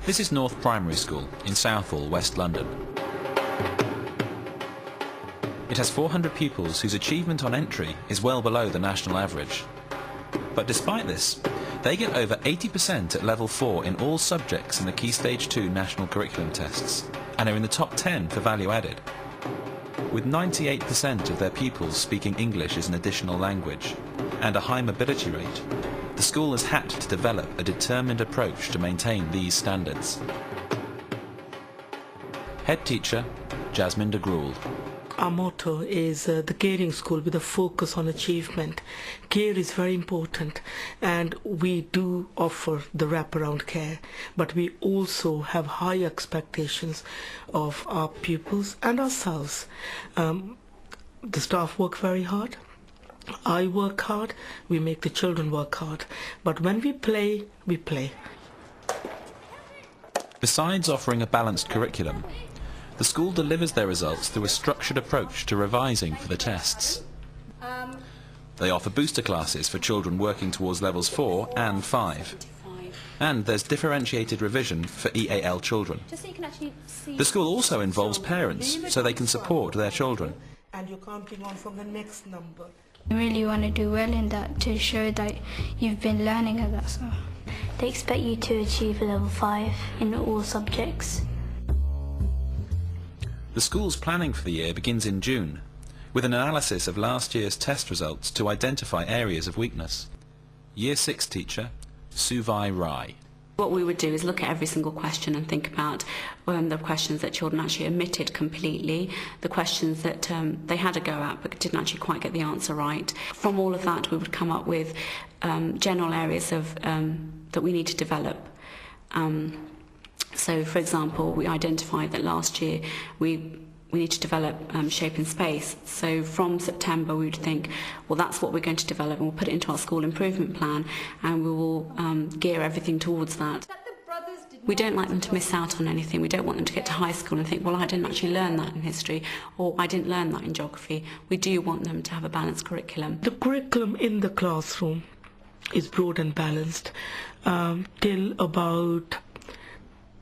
This is North Primary School in Southall, West London. It has 400 pupils whose achievement on entry is well below the national average. But despite this, they get over 80% at level 4 in all subjects in the Key Stage 2 national curriculum tests, and are in the top 10 for value added. With 98% of their pupils speaking English as an additional language, and a high mobility rate, the school has had to develop a determined approach to maintain these standards. Head teacher, Jasmine de Grould. Our motto is the caring school with a focus on achievement. Care is very important, and we do offer the wraparound care, but we also have high expectations of our pupils and ourselves. The staff work very hard. I work hard. We make the children work hard. But when we play, we play. Besides offering a balanced curriculum, the school delivers their results through a structured approach to revising for the tests. They offer booster classes for children working towards levels 4 and 5. And there's differentiated revision for EAL children. The school also involves parents so they can support their children. And you're counting on from the next number. You really want to do well in that to show that you've been learning at that. So they expect you to achieve level 5 in all subjects. The school's planning for the year begins in June, with an analysis of last year's test results to identify areas of weakness. Year 6 teacher, Suvai Rai. What we would do is look at every single question and think about the questions that children actually omitted completely, the questions that they had a go at but didn't actually quite get the answer right. From all of that we would come up with general areas of, that we need to develop. So, for example, we identified that last year we need to develop shape and space. So from September we would think, well, that's what we're going to develop, and we'll put it into our school improvement plan, and we will gear everything towards that. We don't like them to miss out on anything. We don't want them to get to high school and think, well, I didn't actually learn that in history, or I didn't learn that in geography. We do want them to have a balanced curriculum. The curriculum in the classroom is broad and balanced till about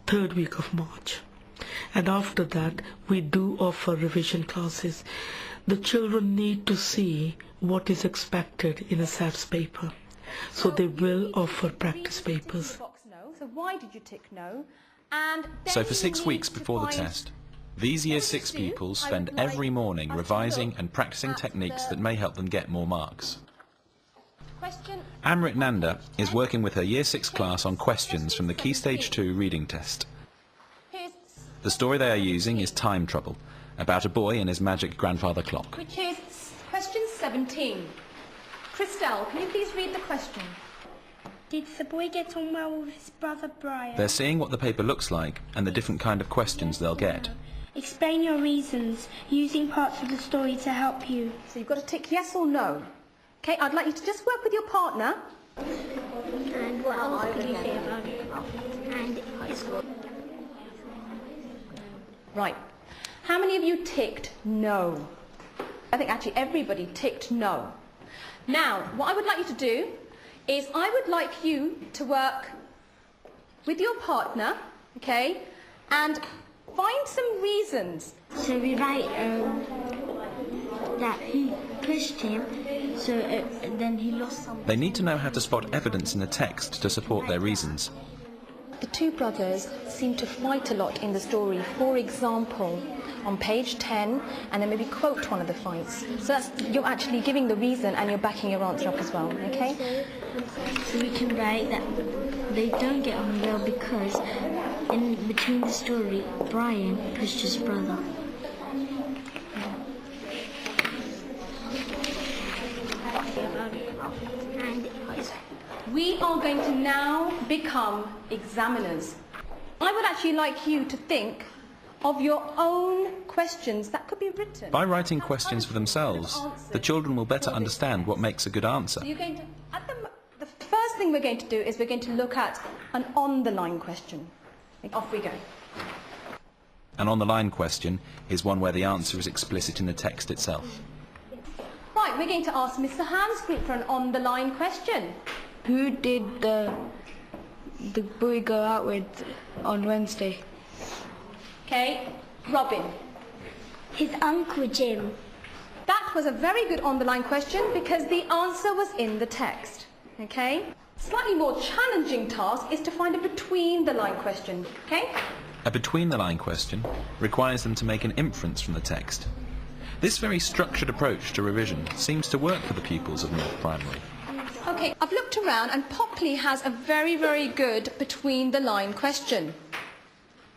3rd week of March. And after that, we do offer revision classes. The children need to see what is expected in a SATs paper. So they will offer practice papers. So why did you tick no? So for 6 weeks before the test, these Year 6 pupils spend every morning revising and practicing techniques that may help them get more marks. Amrit Nanda is working with her Year 6 class on questions from the Key Stage 2 reading test. The story they are using is Time Trouble, about a boy and his magic grandfather clock. Which is question 17. Christelle, can you please read the question? did the boy get on well with his brother Brian? They're seeing what the paper looks like and the different kind of questions they'll get. Explain your reasons, using parts of the story to help you. So you've got to tick yes or no. Okay, I'd like you to just work with your partner. And what else could you say about it? And it's good. Right. How many of you ticked no? I think actually everybody ticked no. Now, what I would like you to do is I would like you to work with your partner, okay, and find some reasons. So we write that he pushed him, so then he lost something. They need to know how to spot evidence in the text to support their reasons. The two brothers seem to fight a lot in the story. For example, on page 10, and then maybe quote one of the fights. So that's, you're actually giving the reason and you're backing your answer up as well, okay? So we can write that they don't get on well because in between the story, Brian pushed his brother. We are going to now become examiners. I would actually like you to think of your own questions that could be written. By writing questions for themselves, the children will better understand what makes a good answer. So you're going to, the first thing we're going to do is we're going to look at an on-the-line question. Off we go. An on-the-line question is one where the answer is explicit in the text itself. Right, we're going to ask Mr. Hansgroup for an on-the-line question. Who did the the boy go out with on Wednesday? Okay, Robin. His Uncle Jim. That was a very good on-the-line question because the answer was in the text. Okay? Slightly more challenging task is to find a between-the-line question. Okay? A between-the-line question requires them to make an inference from the text. This very structured approach to revision seems to work for the pupils of North Primary. Okay, I've looked around and Popley has a very, very good between-the-line question.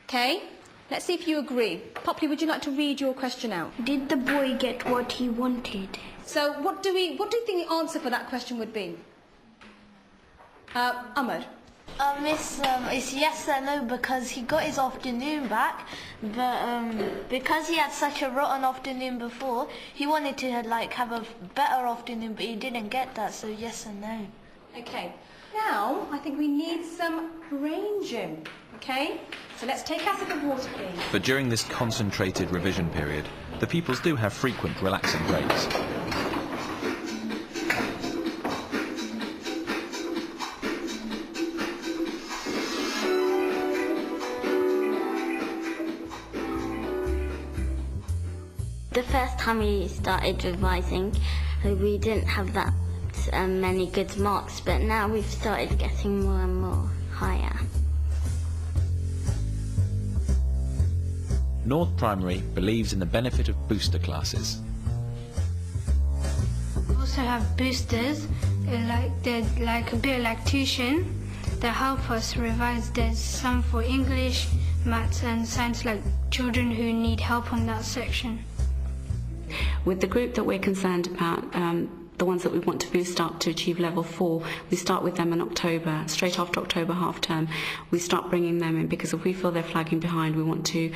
Okay? Let's see if you agree. Popley, would you like to read your question out? Did the boy get what he wanted? So what do you think the answer for that question would be? Ahmed? Miss, it's yes and no because he got his afternoon back, but because he had such a rotten afternoon before, he wanted to have a better afternoon, but he didn't get that, so yes and no. Okay. Now, I think we need some brain gym. Okay? So let's take a sip of water, please. But during this concentrated revision period, the pupils do have frequent relaxing breaks. The first time we started revising, we didn't have that many good marks, but now we've started getting more and more higher. North Primary believes in the benefit of booster classes. We also have boosters, they're like a bit like tuition, that help us revise. There's some for English, maths and science, like children who need help on that section. With the group that we're concerned about, the ones that we want to boost up to achieve level 4, we start with them in October. Straight after October half term, we start bringing them in because if we feel they're flagging behind, we want to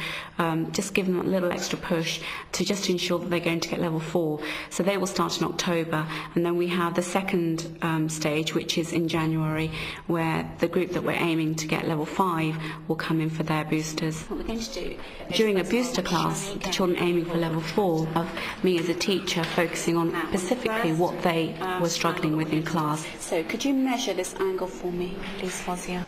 just give them a little extra push to ensure that they're going to get level 4. So they will start in October, and then we have the second stage, which is in January, where the group that we're aiming to get level 5 will come in for their boosters. What we're going to do during a booster class, the children aiming for level 4, of me as a teacher focusing on specifically what they were struggling with in class. So could you measure this angle for me, please, Fazia?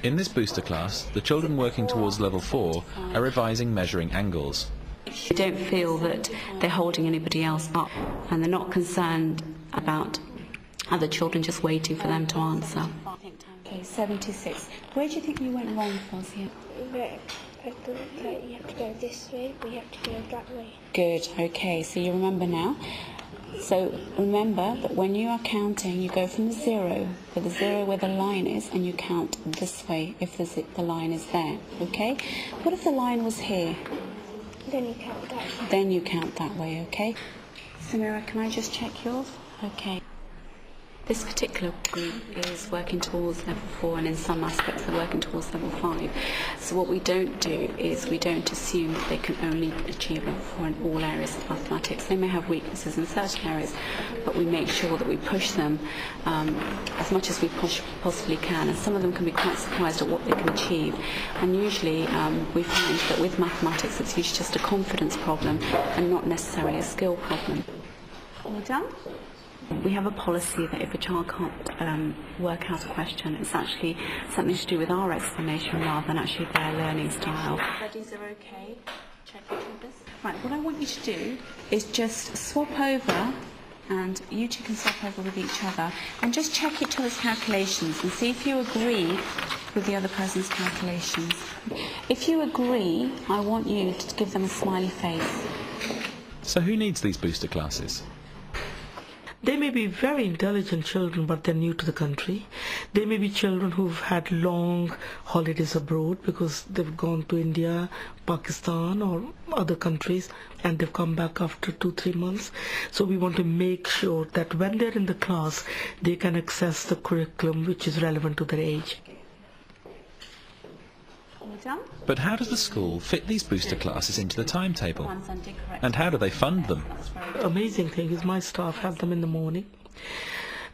In this booster class, the children working towards level 4 are revising measuring angles. They don't feel that they're holding anybody else up, and they're not concerned about other children just waiting for them to answer. Okay, 76. Where do you think you went wrong, Fazia? I thought that you have to go this way, we have to go that way. Good, okay, so you remember now. So remember that when you are counting, you go from the 0, where the line is, and you count this way if the line is there, okay? What if the line was here? Then you count that way. Then you count that way, okay? Samira, can I just check yours? Okay. This particular group is working towards level 4, and in some aspects they're working towards level 5. So what we don't do is we don't assume that they can only achieve level 4 in all areas of mathematics. They may have weaknesses in certain areas, but we make sure that we push them as much as we possibly can. And some of them can be quite surprised at what they can achieve. And usually we find that with mathematics it's usually just a confidence problem and not necessarily a skill problem. All done? We have a policy that if a child can't work out a question, it's actually something to do with our explanation rather than actually their learning style. Studies are okay. Check your papers. Right, what I want you to do is just swap over, and you two can swap over with each other, and just check each other's calculations and see if you agree with the other person's calculations. If you agree, I want you to give them a smiley face. So who needs these booster classes? They may be very intelligent children, but they're new to the country. They may be children who've had long holidays abroad because they've gone to India, Pakistan or other countries, and they've come back after 2-3 months. So we want to make sure that when they're in the class, they can access the curriculum which is relevant to their age. But how does the school fit these booster classes into the timetable? And how do they fund them? Amazing thing is my staff have them in the morning.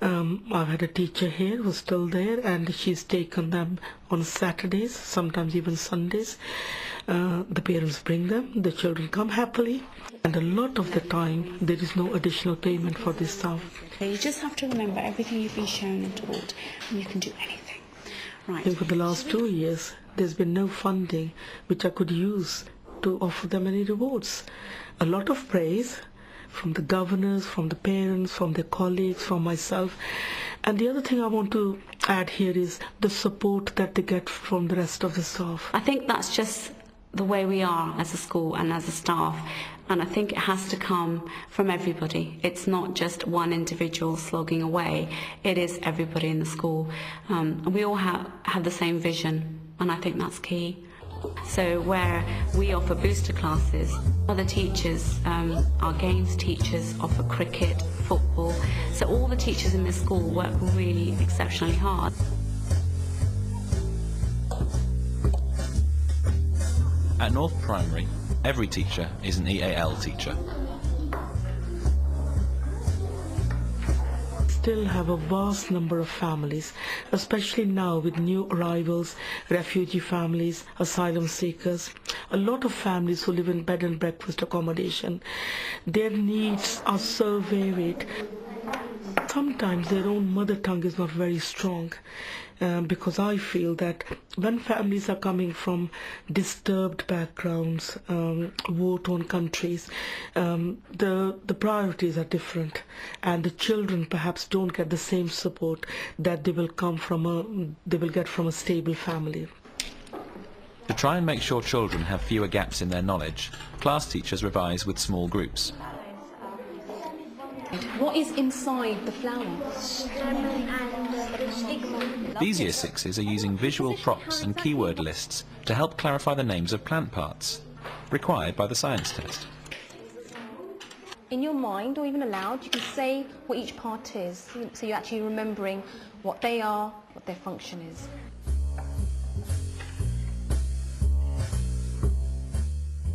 I've had a teacher here who's still there, and she's taken them on Saturdays, sometimes even Sundays. The parents bring them, the children come happily, and a lot of the time there is no additional payment for this staff. You just have to remember everything you've been shown and taught, and you can do anything. Right. I think for the last 2 years, there's been no funding which I could use to offer them any rewards. A lot of praise from the governors, from the parents, from their colleagues, from myself. And the other thing I want to add here is the support that they get from the rest of the staff. I think that's just the way we are as a school and as a staff, and I think it has to come from everybody. It's not just one individual slogging away, it is everybody in the school. And we all have the same vision, and I think that's key. So where we offer booster classes, other teachers, our games teachers offer cricket, football, so all the teachers in this school work really exceptionally hard. At North Primary, every teacher is an EAL teacher. Still have a vast number of families, especially now with new arrivals, refugee families, asylum seekers, a lot of families who live in bed and breakfast accommodation. Their needs are so varied. Sometimes their own mother tongue is not very strong, because I feel that when families are coming from disturbed backgrounds, war-torn countries, the priorities are different, and the children perhaps don't get the same support that they will get from a stable family. To try and make sure children have fewer gaps in their knowledge, class teachers revise with small groups. What is inside the flower? These Year 6s are using visual props and keyword lists to help clarify the names of plant parts, required by the science test. In your mind, or even aloud, you can say what each part is, so you're actually remembering what they are, what their function is.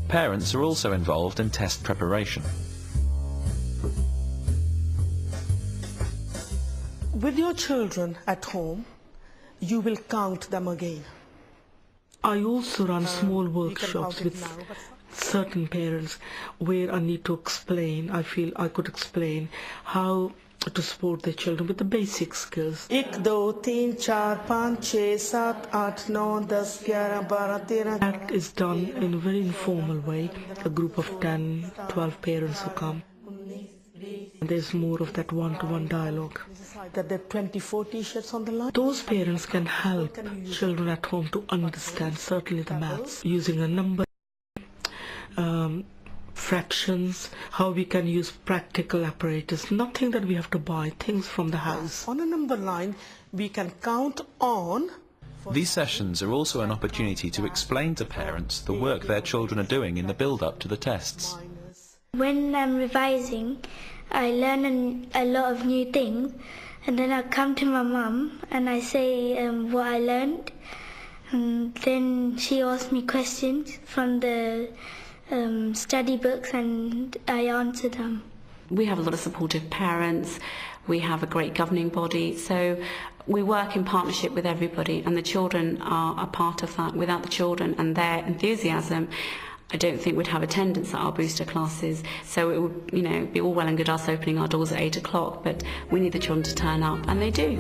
Parents are also involved in test preparation. With your children at home, you will count them again. I also run small workshops with certain parents where I need to explain, I feel I could explain how to support their children with the basic skills. 1, 2, 3, 4, 5, 6, 7, 8, 9, 10, 11, 12, 13. That is done in a very informal way, a group of 10, 12 parents who come. And there's more of that one-to-one dialogue. That there are 24 t-shirts on the line. Those parents can help children at home to understand certainly the maths, using a number, fractions, how we can use practical apparatus, nothing that we have to buy, things from the house. On a number line, we can count on. These sessions are also an opportunity to explain to parents the work their children are doing in the build-up to the tests. When I'm revising, I learn a lot of new things, and then I come to my mum and I say what I learned, and then she asks me questions from the study books and I answer them. We have a lot of supportive parents, we have a great governing body, so we work in partnership with everybody, and the children are a part of that. Without the children and their enthusiasm, I don't think we'd have attendance at our booster classes. So it would, be all well and good us opening our doors at 8 o'clock, but we need the children to turn up, and they do.